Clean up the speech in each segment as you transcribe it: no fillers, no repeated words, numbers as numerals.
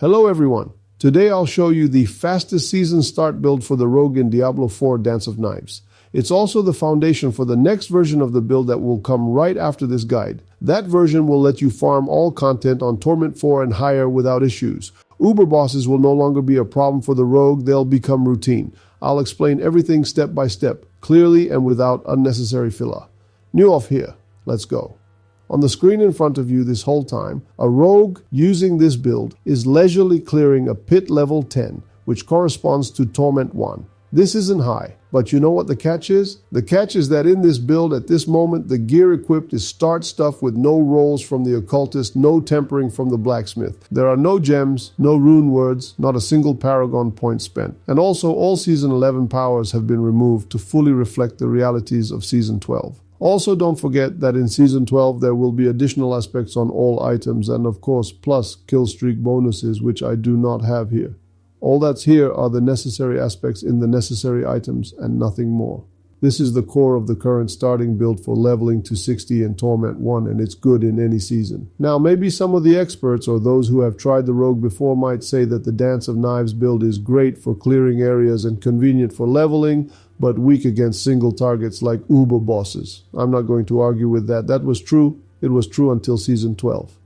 Hello everyone. Today I'll show you the fastest season start build for the Rogue in Diablo 4 Dance of Knives. It's also the foundation for the next version of the build that will come right after this guide. That version will let you farm all content on Torment 4 and higher without issues. Uber bosses will no longer be a problem for the Rogue, they'll become routine. I'll explain everything step by step, clearly and without unnecessary filler. New off here, let's go. On the screen in front of you this whole time, a rogue using this build is leisurely clearing a pit level 10, which corresponds to Torment 1. This isn't high, but you know what the catch is? The catch is that in this build at this moment, the gear equipped is start stuff with no rolls from the occultist, no tempering from the blacksmith. There are no gems, no rune words, not a single paragon point spent. And also all Season 11 powers have been removed to fully reflect the realities of Season 12. Also, don't forget that in Season 12 there will be additional aspects on all items and of course plus kill streak bonuses, which I do not have here. All that's here are the necessary aspects in the necessary items and nothing more. This is the core of the current starting build for leveling to 60 in Torment 1, and it's good in any season. Now, maybe some of the experts or those who have tried the Rogue before might say that the Dance of Knives build is great for clearing areas and convenient for leveling, but weak against single targets like Uber bosses. I'm not going to argue with that. That was true. It was true until Season 12.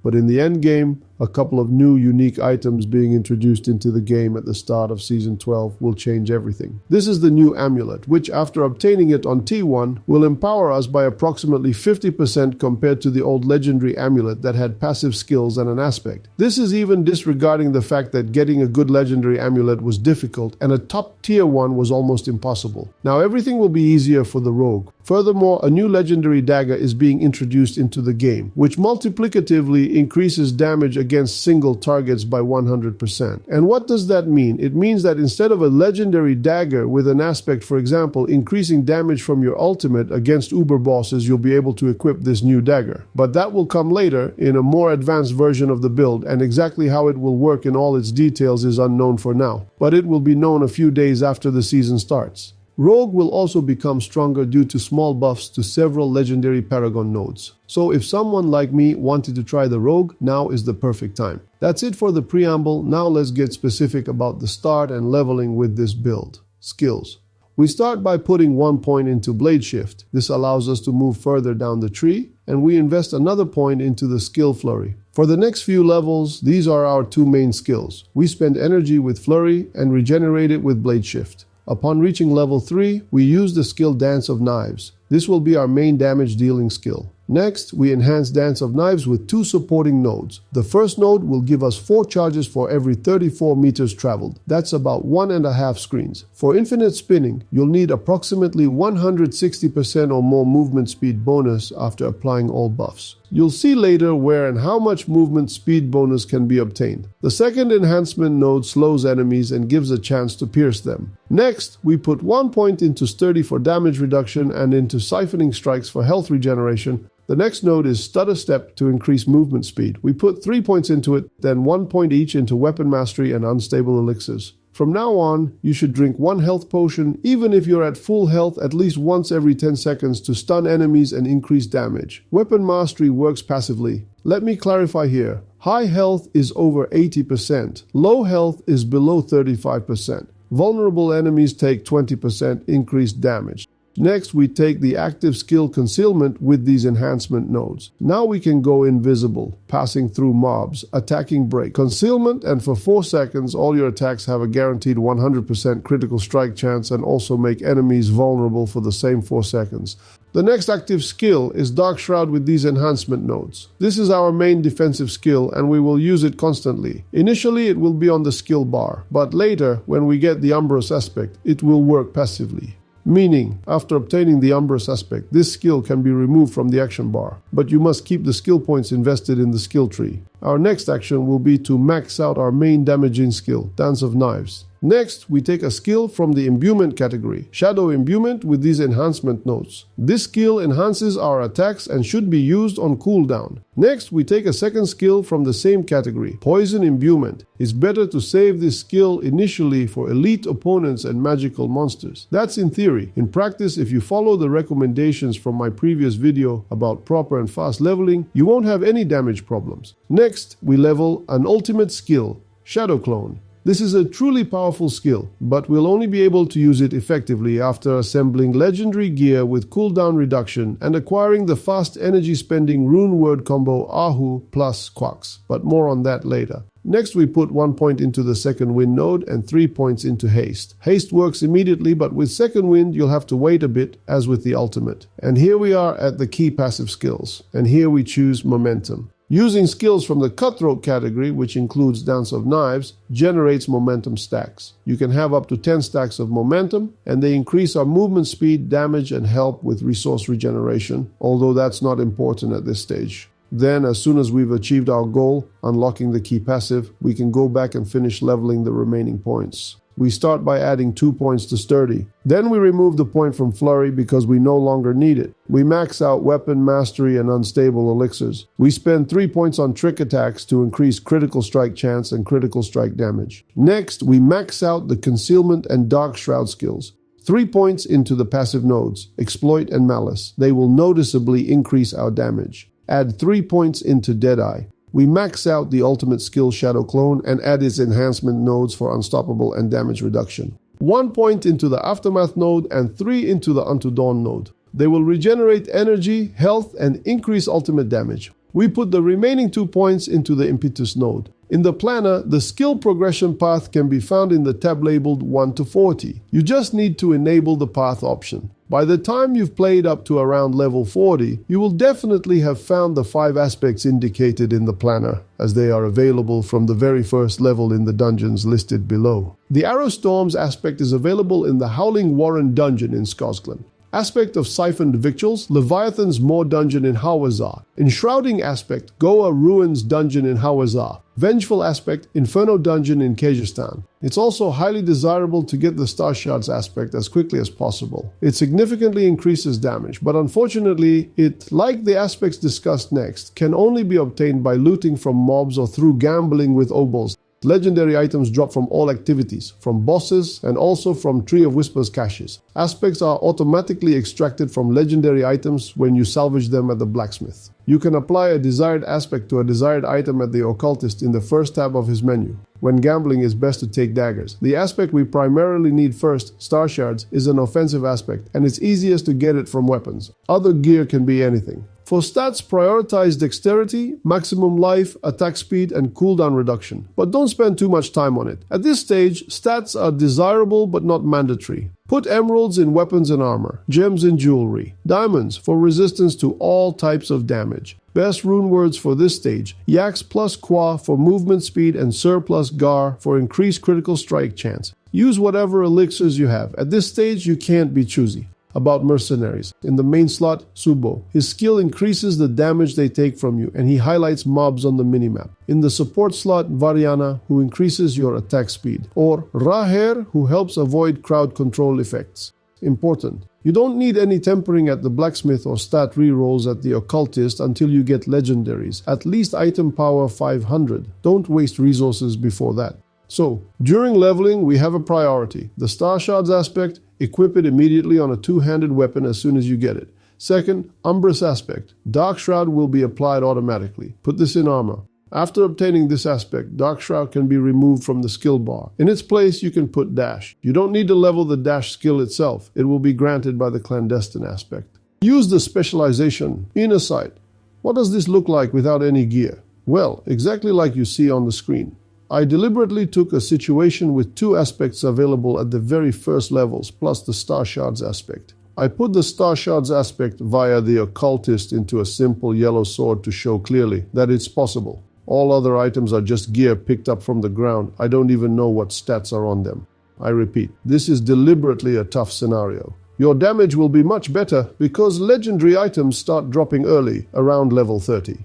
But in the Endgame, a couple of new unique items being introduced into the game at the start of Season 12 will change everything. This is the new amulet, which after obtaining it on T1 will empower us by approximately 50% compared to the old legendary amulet that had passive skills and an aspect. This is even disregarding the fact that getting a good legendary amulet was difficult and a top tier one was almost impossible. Now everything will be easier for the Rogue. Furthermore, a new legendary dagger is being introduced into the game, which multiplicatively increases damage against single targets by 100%. And what does that mean? It means that instead of a legendary dagger with an aspect, for example, increasing damage from your ultimate against Uber bosses, you'll be able to equip this new dagger. But that will come later in a more advanced version of the build, and exactly how it will work in all its details is unknown for now. But it will be known a few days after the season starts. Rogue will also become stronger due to small buffs to several legendary Paragon nodes. So if someone like me wanted to try the Rogue, now is the perfect time. That's it for the preamble. Now let's get specific about the start and leveling with this build. Skills. We start by putting 1 point into Blade Shift. This allows us to move further down the tree, and we invest another point into the Skill Flurry. For the next few levels, these are our two main skills. We spend energy with Flurry and regenerate it with Blade Shift. Upon reaching level 3, we use the skill Dance of Knives. This will be our main damage dealing skill. Next, we enhance Dance of Knives with 2 supporting nodes. The first node will give us 4 charges for every 34 meters traveled. That's about 1.5 screens. For infinite spinning, you'll need approximately 160% or more movement speed bonus after applying all buffs. You'll see later where and how much movement speed bonus can be obtained. The second enhancement node slows enemies and gives a chance to pierce them. Next, we put 1 point into Sturdy for damage reduction and into Siphoning Strikes for health regeneration. The next node is Stutter Step to increase movement speed. We put 3 points into it, then 1 point each into Weapon Mastery and Unstable Elixirs. From now on, you should drink 1 health potion, even if you're at full health, at least once every 10 seconds to stun enemies and increase damage. Weapon Mastery works passively. Let me clarify here. High health is over 80%. Low health is below 35%. Vulnerable enemies take 20% increased damage. Next, we take the active skill Concealment with these enhancement nodes. Now we can go invisible, passing through mobs, attacking break, concealment, and for 4 seconds all your attacks have a guaranteed 100% critical strike chance and also make enemies vulnerable for the same 4 seconds. The next active skill is Dark Shroud with these enhancement nodes. This is our main defensive skill and we will use it constantly. Initially it will be on the skill bar, but later when we get the Umbrous aspect, it will work passively. Meaning, after obtaining the Umbrous aspect, this skill can be removed from the action bar, but you must keep the skill points invested in the skill tree. Our next action will be to max out our main damaging skill, Dance of Knives. Next, we take a skill from the Imbuement category, Shadow Imbuement with these enhancement nodes. This skill enhances our attacks and should be used on cooldown. Next, we take a second skill from the same category, Poison Imbuement. It's better to save this skill initially for elite opponents and magical monsters. That's in theory. In practice, if you follow the recommendations from my previous video about proper and fast leveling, you won't have any damage problems. Next, Next, we level an ultimate skill, Shadow Clone. This is a truly powerful skill, but we'll only be able to use it effectively after assembling legendary gear with cooldown reduction and acquiring the fast energy spending rune word combo Ahu plus Quax, but more on that later. Next, we put 1 point into the second wind node and 3 points into haste. Haste works immediately, but with second wind you'll have to wait a bit, as with the ultimate. And here we are at the key passive skills, and here we choose momentum. Using skills from the Cutthroat category, which includes Dance of Knives, generates momentum stacks. You can have up to 10 stacks of momentum, and they increase our movement speed, damage, and help with resource regeneration, although that's not important at this stage. Then, as soon as we've achieved our goal, unlocking the key passive, we can go back and finish leveling the remaining points. We start by adding 2 points to Sturdy. Then we remove the point from Flurry because we no longer need it. We max out Weapon Mastery and Unstable Elixirs. We spend 3 points on Trick Attacks to increase critical strike chance and critical strike damage. Next, we max out the Concealment and Dark Shroud skills. 3 points into the passive nodes, Exploit and Malice. They will noticeably increase our damage. Add 3 points into Deadeye. We max out the ultimate skill Shadow Clone and add its enhancement nodes for unstoppable and damage reduction. 1 point into the Aftermath node and 3 into the Unto Dawn node. They will regenerate energy, health, and increase ultimate damage. We put the remaining 2 points into the Impetus node. In the planner, the skill progression path can be found in the tab labeled 1 to 40. You just need to enable the path option. By the time you've played up to around level 40, you will definitely have found the 5 aspects indicated in the planner, as they are available from the very first level in the dungeons listed below. The Arrow Storms aspect is available in the Howling Warren dungeon in Skosglen. Aspect of Siphoned Victuals, Leviathan's Maw dungeon in Hawazar. Enshrouding aspect, Goa Ruins dungeon in Hawazar. Vengeful aspect, Inferno dungeon in Kyrgyzstan. It's also highly desirable to get the Star Shards aspect as quickly as possible. It significantly increases damage, but unfortunately, it, like the aspects discussed next, can only be obtained by looting from mobs or through gambling with obols. Legendary items drop from all activities, from bosses, and also from Tree of Whispers caches. Aspects are automatically extracted from legendary items when you salvage them at the blacksmith. You can apply a desired aspect to a desired item at the occultist in the first tab of his menu. When gambling, it's best to take daggers. The aspect we primarily need first, Star Shards, is an offensive aspect, and it's easiest to get it from weapons. Other gear can be anything. For stats, prioritize dexterity, maximum life, attack speed, and cooldown reduction. But don't spend too much time on it. At this stage, stats are desirable but not mandatory. Put emeralds in weapons and armor, gems in jewelry, diamonds for resistance to all types of damage. Best rune words for this stage, Yax plus Qua for movement speed and Sur plus Gar for increased critical strike chance. Use whatever elixirs you have. At this stage, you can't be choosy. About mercenaries. In the main slot, Subo. His skill increases the damage they take from you, and he highlights mobs on the minimap. In the support slot, Variana, who increases your attack speed. Or Raher, who helps avoid crowd control effects. Important. You don't need any tempering at the blacksmith or stat rerolls at the occultist until you get legendaries. At least item power 500. Don't waste resources before that. So, during leveling, we have a priority. The Star Shards aspect, equip it immediately on a two-handed weapon as soon as you get it. Second, Umbrous aspect. Dark Shroud will be applied automatically. Put this in armor. After obtaining this aspect, Dark Shroud can be removed from the skill bar. In its place, you can put Dash. You don't need to level the Dash skill itself. It will be granted by the Clandestine aspect. Use the specialization, Inner Sight. What does this look like without any gear? Well, exactly like you see on the screen. I deliberately took a situation with 2 aspects available at the very first levels, plus the Star Shards aspect. I put the Star Shards aspect via the occultist into a simple yellow sword to show clearly that it's possible. All other items are just gear picked up from the ground. I don't even know what stats are on them. I repeat, this is deliberately a tough scenario. Your damage will be much better because legendary items start dropping early, around level 30.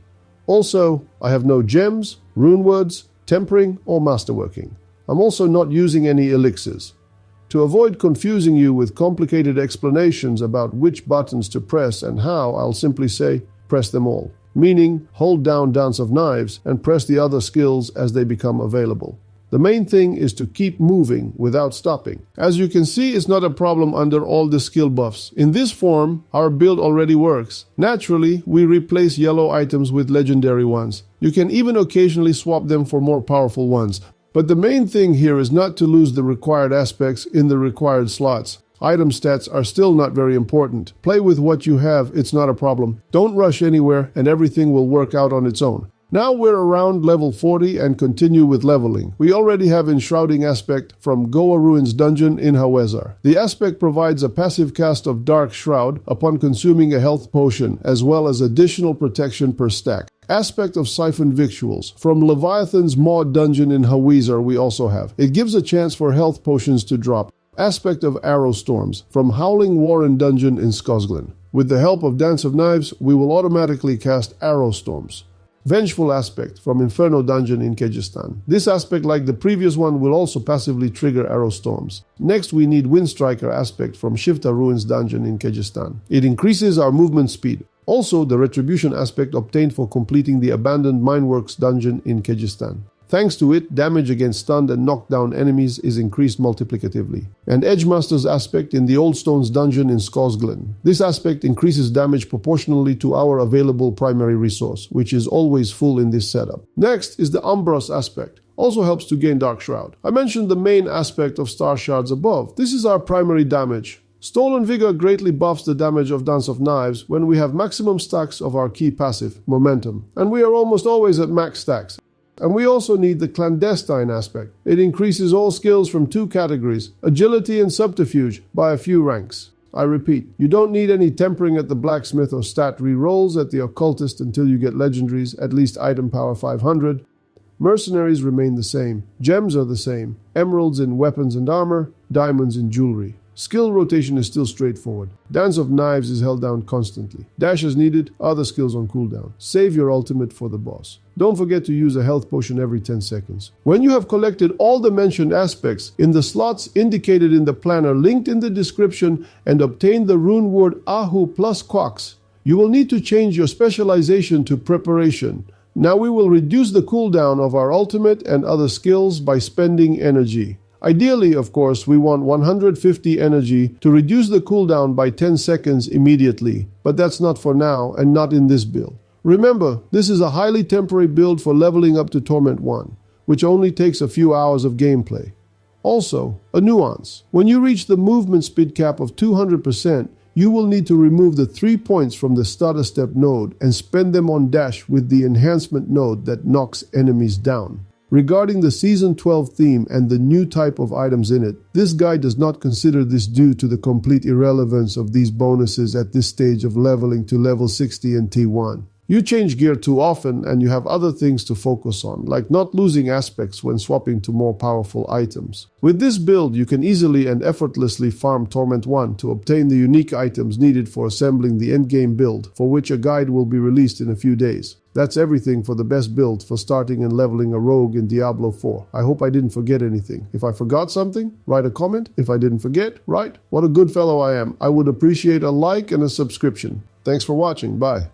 Also, I have no gems, rune words, tempering, or masterworking. I'm also not using any elixirs. To avoid confusing you with complicated explanations about which buttons to press and how, I'll simply say, press them all. Meaning, hold down Dance of Knives and press the other skills as they become available. The main thing is to keep moving without stopping. As you can see, it's not a problem under all the skill buffs. In this form, our build already works. Naturally, we replace yellow items with legendary ones. You can even occasionally swap them for more powerful ones. But the main thing here is not to lose the required aspects in the required slots. Item stats are still not very important. Play with what you have, it's not a problem. Don't rush anywhere and everything will work out on its own. Now we're around level 40 and continue with leveling. We already have Enshrouding Aspect from Goa Ruins Dungeon in Hawezar. The aspect provides a passive cast of Dark Shroud upon consuming a health potion, as well as additional protection per stack. Aspect of Siphon Victuals from Leviathan's Maw Dungeon in Hawezar we also have. It gives a chance for health potions to drop. Aspect of Arrow Storms from Howling Warren Dungeon in Skosglen. With the help of Dance of Knives, we will automatically cast Arrow Storms. Vengeful Aspect from Inferno Dungeon in Kyrgyzstan. This aspect, like the previous one, will also passively trigger Arrow Storms. Next, we need Windstriker Aspect from Shifta Ruins Dungeon in Kyrgyzstan. It increases our movement speed. Also, the Retribution Aspect obtained for completing the Abandoned Mineworks Dungeon in Kyrgyzstan. Thanks to it, damage against stunned and knocked down enemies is increased multiplicatively. And Edgemaster's Aspect in the Old Stones Dungeon in Skosglen. This aspect increases damage proportionally to our available primary resource, which is always full in this setup. Next is the Umbros Aspect. Also helps to gain Dark Shroud. I mentioned the main aspect of Star Shards above. This is our primary damage. Stolen Vigor greatly buffs the damage of Dance of Knives when we have maximum stacks of our key passive, Momentum. And we are almost always at max stacks. And we also need the Clandestine Aspect. It increases all skills from 2 categories, Agility and Subterfuge, by a few ranks. I repeat, you don't need any tempering at the Blacksmith or stat rerolls at the Occultist until you get Legendaries, at least item power 500. Mercenaries remain the same. Gems are the same. Emeralds in weapons and armor, diamonds in jewelry. Skill rotation is still straightforward. Dance of Knives is held down constantly. Dash as needed, other skills on cooldown. Save your ultimate for the boss. Don't forget to use a health potion every 10 seconds. When you have collected all the mentioned aspects in the slots indicated in the planner linked in the description and obtained the rune word Ahu plus Quax, you will need to change your specialization to Preparation. Now we will reduce the cooldown of our ultimate and other skills by spending energy. Ideally, of course, we want 150 energy to reduce the cooldown by 10 seconds immediately, but that's not for now and not in this build. Remember, this is a highly temporary build for leveling up to Torment 1, which only takes a few hours of gameplay. Also, a nuance. When you reach the movement speed cap of 200%, you will need to remove the 3 points from the starter step node and spend them on dash with the enhancement node that knocks enemies down. Regarding the Season 12 theme and the new type of items in it, this guide does not consider this due to the complete irrelevance of these bonuses at this stage of leveling to level 60 and T1. You change gear too often and you have other things to focus on, like not losing aspects when swapping to more powerful items. With this build, you can easily and effortlessly farm Torment 1 to obtain the unique items needed for assembling the endgame build, for which a guide will be released in a few days. That's everything for the best build for starting and leveling a rogue in Diablo 4. I hope I didn't forget anything. If I forgot something, write a comment. If I didn't forget, write. What a good fellow I am. I would appreciate a like and a subscription. Thanks for watching. Bye.